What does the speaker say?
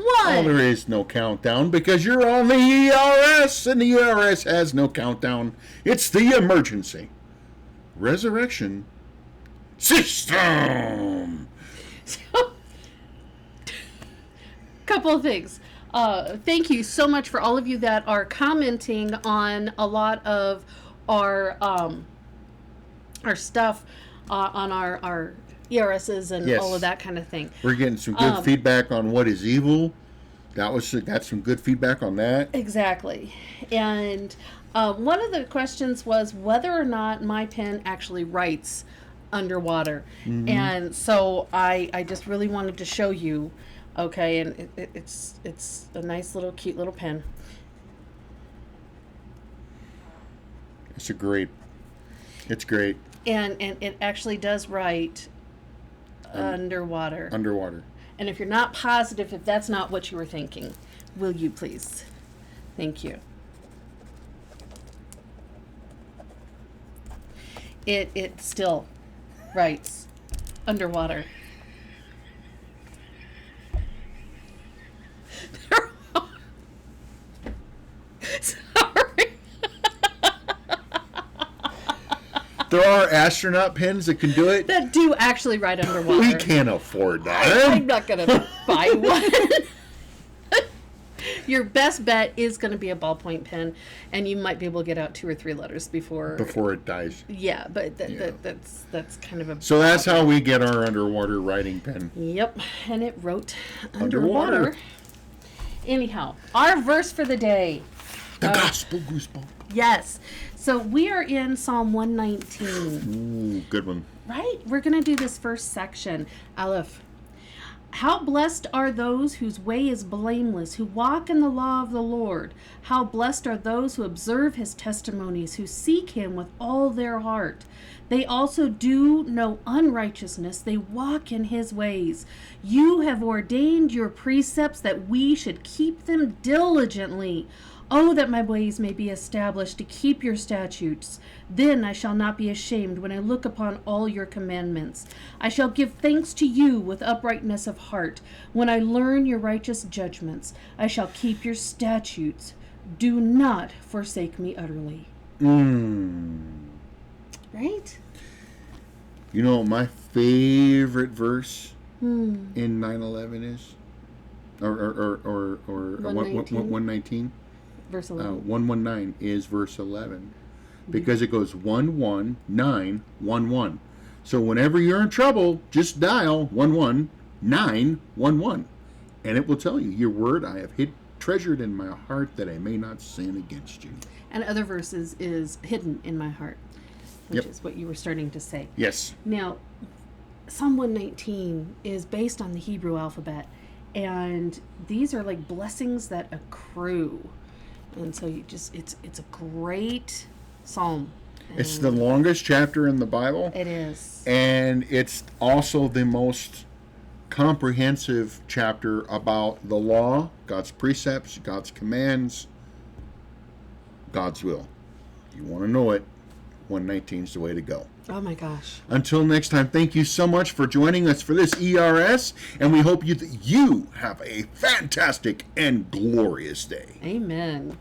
Oh, there is no countdown because you're on the ERS, and the ERS has no countdown. It's the emergency resurrection system. So, couple of things. Thank you so much for all of you that are commenting on a lot of our stuff on our ERSs and Yes. all of that kind of thing. We're getting some good feedback on what is evil. Got some good feedback on that. Exactly. And one of the questions was whether or not my pen actually writes underwater. Mm-hmm. And so I just really wanted to show you. Okay, and it's a nice little cute little pen. It's great. And it actually does write underwater. Underwater. And if you're not positive if that's not what you were thinking, will you please? Thank you. It still writes underwater. Sorry. There are astronaut pens that can do it. That do actually write underwater. We can't afford that. I'm not going to buy one. Your best bet is going to be a ballpoint pen, and you might be able to get out 2 or 3 letters before it dies. Yeah, but that's kind of a... So that's how we get our underwater writing pen. Yep, and it wrote underwater. Anyhow, our verse for the day. The gospel goosebump. Yes. So we are in Psalm 119. Ooh, good one. Right? We're going to do this first section. Aleph. How blessed are those whose way is blameless, who walk in the law of the Lord. How blessed are those who observe his testimonies, who seek him with all their heart. They also do no unrighteousness. They walk in his ways. You have ordained your precepts that we should keep them diligently. Oh, that my ways may be established to keep your statutes. Then I shall not be ashamed when I look upon all your commandments. I shall give thanks to you with uprightness of heart. When I learn your righteous judgments, I shall keep your statutes. Do not forsake me utterly. Right? You know what my favorite verse in 9/11 is? Or 119? Verse 11. 119 is verse 11. Because it goes 11911. So whenever you're in trouble, just dial 11911. And it will tell you, your word I have treasured in my heart that I may not sin against you. And other verses is hidden in my heart, which is what you were starting to say. Yes. Now, Psalm 119 is based on the Hebrew alphabet. And these are like blessings that accrue. And so it's a great psalm. It's the longest chapter in the Bible. It is. And it's also the most comprehensive chapter about the law, God's precepts, God's commands, God's will. If you want to know it, 119 is the way to go. Oh my gosh. Until next time, thank you so much for joining us for this ERS, and we hope you have a fantastic and glorious day. Amen.